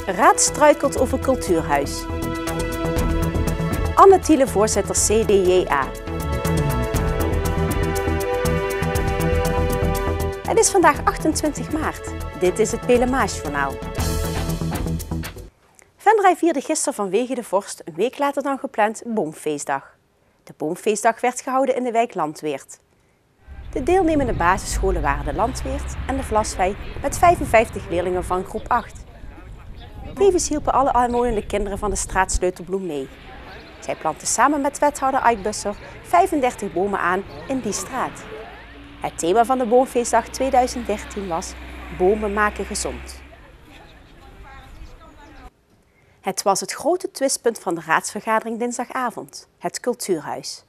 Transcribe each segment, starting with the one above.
Raad struikelt over cultuurhuis. Anne Thiele, voorzitter CDJA. Het is vandaag 28 maart. Dit is het Pelemaasjournaal. Venray vierde gisteren vanwege de vorst een week later dan gepland Boomfeestdag. De Boomfeestdag werd gehouden in de wijk Landweert. De deelnemende basisscholen waren de Landweert en de Vlaswei met 55 leerlingen van groep 8. Tevens hielpen alle aanwonende kinderen van de straat Sleutelbloem mee. Zij planten samen met wethouder Aik Busser 35 bomen aan in die straat. Het thema van de Boomfeestdag 2013 was Bomen maken gezond. Het was het grote twistpunt van de raadsvergadering dinsdagavond, het cultuurhuis.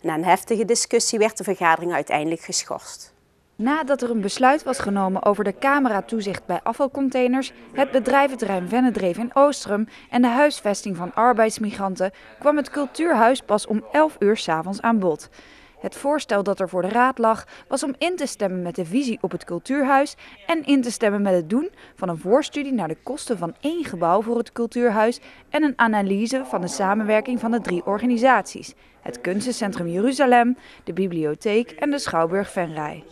Na een heftige discussie werd de vergadering uiteindelijk geschorst. Nadat er een besluit was genomen over de cameratoezicht bij afvalcontainers, het bedrijventerrein Vennedreef in Oostrum en de huisvesting van arbeidsmigranten, kwam het cultuurhuis pas om 11 uur 's avonds aan bod. Het voorstel dat er voor de raad lag was om in te stemmen met de visie op het cultuurhuis en in te stemmen met het doen van een voorstudie naar de kosten van 1 gebouw voor het cultuurhuis en een analyse van de samenwerking van de 3 organisaties: het Kunstencentrum Jeruzalem, de bibliotheek en de Schouwburg Venray.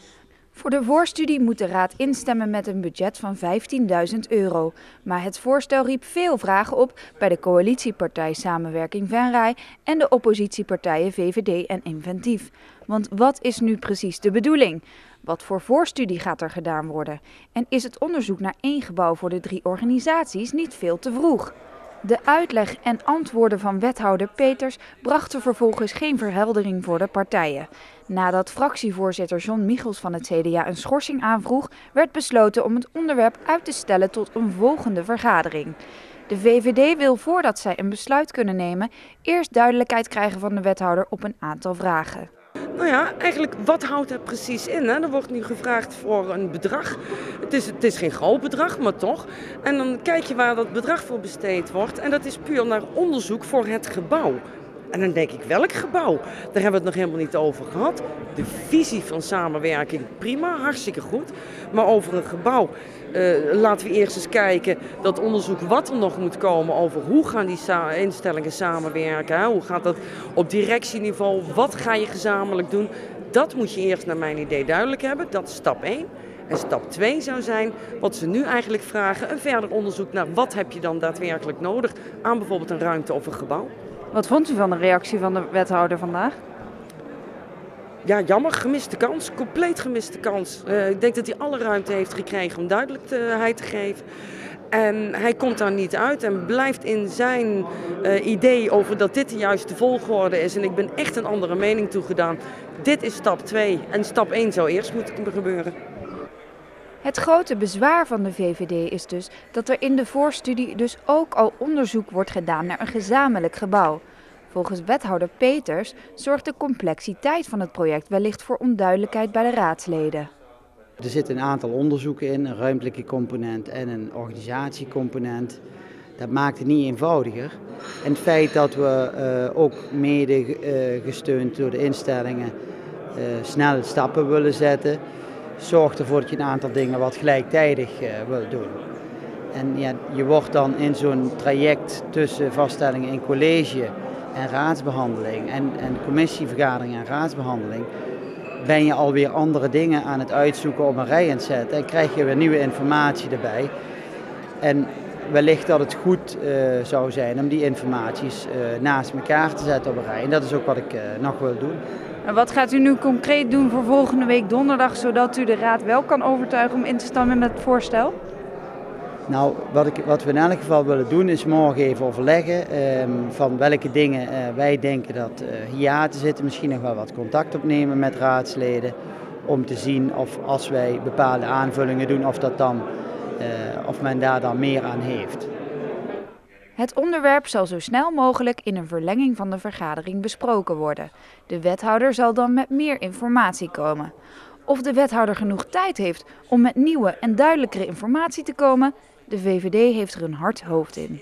Voor de voorstudie moet de raad instemmen met een budget van €15.000. Maar het voorstel riep veel vragen op bij de coalitiepartij Samenwerking Venray en de oppositiepartijen VVD en Inventief. Want wat is nu precies de bedoeling? Wat voor voorstudie gaat er gedaan worden? En is het onderzoek naar 1 gebouw voor de 3 organisaties niet veel te vroeg? De uitleg en antwoorden van wethouder Peters brachten vervolgens geen verheldering voor de partijen. Nadat fractievoorzitter John Michels van het CDA een schorsing aanvroeg, werd besloten om het onderwerp uit te stellen tot een volgende vergadering. De VVD wil, voordat zij een besluit kunnen nemen, eerst duidelijkheid krijgen van de wethouder op een aantal vragen. Nou ja, eigenlijk wat houdt het precies in? Hè? Er wordt nu gevraagd voor een bedrag. Het is geen groot bedrag, maar toch. En dan kijk je waar dat bedrag voor besteed wordt. En dat is puur naar onderzoek voor het gebouw. En dan denk ik, welk gebouw? Daar hebben we het nog helemaal niet over gehad. De visie van samenwerking, prima, hartstikke goed. Maar over een gebouw, laten we eerst eens kijken dat onderzoek wat er nog moet komen over hoe gaan die instellingen samenwerken. Hè? Hoe gaat dat op directieniveau? Wat ga je gezamenlijk doen? Dat moet je eerst naar mijn idee duidelijk hebben. Dat is stap 1. En stap 2 zou zijn, wat ze nu eigenlijk vragen, een verder onderzoek naar wat heb je dan daadwerkelijk nodig aan bijvoorbeeld een ruimte of een gebouw. Wat vond u van de reactie van de wethouder vandaag? Ja, jammer. Gemiste kans. Compleet gemiste kans. Ik denk dat hij alle ruimte heeft gekregen om duidelijkheid te geven. En hij komt daar niet uit en blijft in zijn idee over dat dit de juiste volgorde is. En ik ben echt een andere mening toegedaan. Dit is stap 2 en stap 1 zou eerst moeten gebeuren. Het grote bezwaar van de VVD is dus dat er in de voorstudie dus ook al onderzoek wordt gedaan naar een gezamenlijk gebouw. Volgens wethouder Peters zorgt de complexiteit van het project wellicht voor onduidelijkheid bij de raadsleden. Er zitten een aantal onderzoeken in, een ruimtelijke component en een organisatiecomponent. Dat maakt het niet eenvoudiger. En het feit dat we ook mede gesteund door de instellingen snelle stappen willen zetten, zorgt ervoor dat je een aantal dingen wat gelijktijdig wil doen. En ja, je wordt dan in zo'n traject tussen vaststellingen in college en raadsbehandeling en commissievergadering en raadsbehandeling, ben je alweer andere dingen aan het uitzoeken op een rij aan het zetten en krijg je weer nieuwe informatie erbij. En wellicht dat het goed zou zijn om die informaties naast elkaar te zetten op een rij. En dat is ook wat ik nog wil doen. En wat gaat u nu concreet doen voor volgende week donderdag, zodat u de raad wel kan overtuigen om in te stemmen met het voorstel? Nou, wat we in elk geval willen doen is morgen even overleggen van welke dingen wij denken dat hiaten zitten. Misschien nog wel wat contact opnemen met raadsleden om te zien of als wij bepaalde aanvullingen doen of men daar dan meer aan heeft. Het onderwerp zal zo snel mogelijk in een verlenging van de vergadering besproken worden. De wethouder zal dan met meer informatie komen. Of de wethouder genoeg tijd heeft om met nieuwe en duidelijkere informatie te komen, de VVD heeft er een hard hoofd in.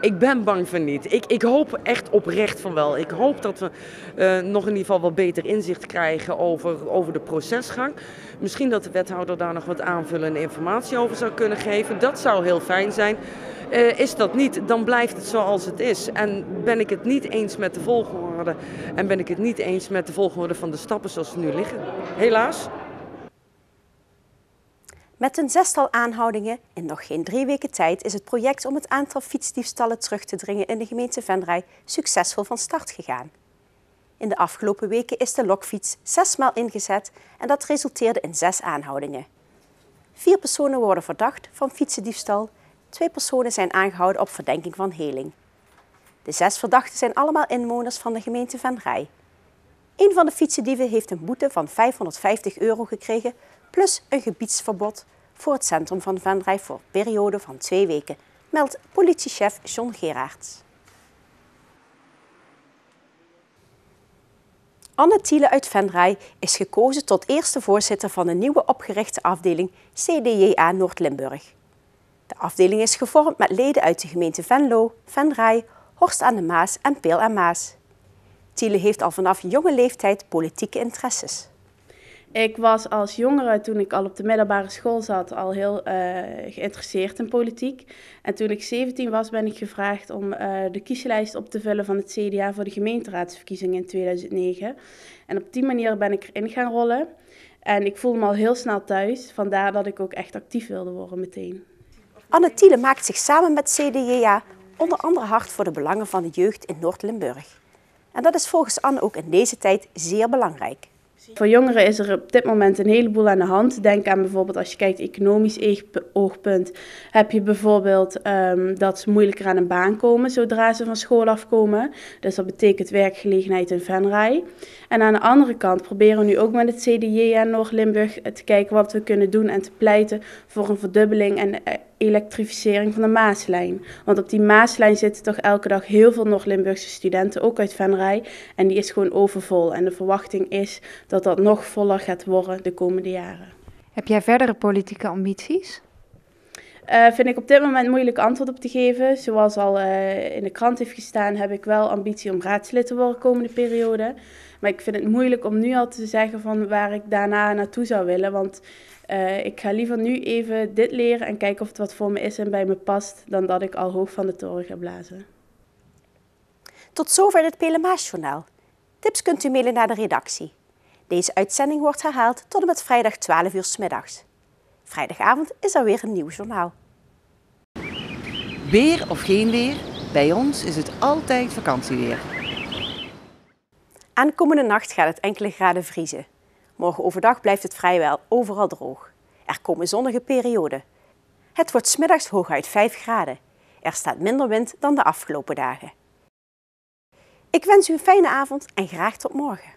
Ik ben bang van niet. Ik hoop echt oprecht van wel. Ik hoop dat we nog in ieder geval wat beter inzicht krijgen over de procesgang. Misschien dat de wethouder daar nog wat aanvullende informatie over zou kunnen geven. Dat zou heel fijn zijn. Is dat niet, dan blijft het zoals het is. En ben ik het niet eens met de volgorde en ben ik het niet eens met de volgorde van de stappen zoals ze nu liggen. Helaas. Met een 6-tal aanhoudingen in nog geen 3 weken tijd is het project om het aantal fietsdiefstallen terug te dringen in de gemeente Venray succesvol van start gegaan. In de afgelopen weken is de lokfiets 6 maal ingezet en dat resulteerde in 6 aanhoudingen. 4 personen worden verdacht van fietsendiefstal, 2 personen zijn aangehouden op verdenking van heling. De 6 verdachten zijn allemaal inwoners van de gemeente Venray. Een van de fietsendieven heeft een boete van €550 gekregen, plus een gebiedsverbod voor het centrum van Venray voor een periode van 2 weken, meldt politiechef John Gerards. Anne Thiele uit Venray is gekozen tot eerste voorzitter van de nieuwe opgerichte afdeling CDJA Noord-Limburg. De afdeling is gevormd met leden uit de gemeente Venlo, Venray, Horst aan de Maas en Peel en Maas. Thiele heeft al vanaf jonge leeftijd politieke interesses. Ik was als jongere, toen ik al op de middelbare school zat, al heel geïnteresseerd in politiek. En toen ik 17 was, ben ik gevraagd om de kieslijst op te vullen van het CDA voor de gemeenteraadsverkiezingen in 2009. En op die manier ben ik erin gaan rollen. En ik voelde me al heel snel thuis, vandaar dat ik ook echt actief wilde worden meteen. Anne Thiele maakt zich samen met CDJA onder andere hard voor de belangen van de jeugd in Noord-Limburg. En dat is volgens Anne ook in deze tijd zeer belangrijk. Voor jongeren is er op dit moment een heleboel aan de hand. Denk aan bijvoorbeeld als je kijkt economisch oogpunt. Heb je bijvoorbeeld dat ze moeilijker aan een baan komen zodra ze van school afkomen. Dus dat betekent werkgelegenheid in Venray. En aan de andere kant proberen we nu ook met het CDJA Noord-Limburg te kijken wat we kunnen doen en te pleiten voor een verdubbeling en elektrificering van de Maaslijn. Want op die Maaslijn zitten toch elke dag heel veel Noord-Limburgse studenten, ook uit Venray. En die is gewoon overvol. En de verwachting is dat dat nog voller gaat worden de komende jaren. Heb jij verdere politieke ambities? Vind ik op dit moment moeilijk antwoord op te geven. Zoals al in de krant heeft gestaan, heb ik wel ambitie om raadslid te worden de komende periode. Maar ik vind het moeilijk om nu al te zeggen van waar ik daarna naartoe zou willen. Want ik ga liever nu even dit leren en kijken of het wat voor me is en bij me past, dan dat ik al hoog van de toren ga blazen. Tot zover het Peel en Maas Journaal. Tips kunt u mailen naar de redactie. Deze uitzending wordt herhaald tot en met vrijdag 12 uur 's middags. Vrijdagavond is er weer een nieuw journaal. Weer of geen weer, bij ons is het altijd vakantieweer. Aankomende nacht gaat het enkele graden vriezen. Morgen overdag blijft het vrijwel overal droog. Er komen zonnige perioden. Het wordt 's middags hooguit 5 graden. Er staat minder wind dan de afgelopen dagen. Ik wens u een fijne avond en graag tot morgen.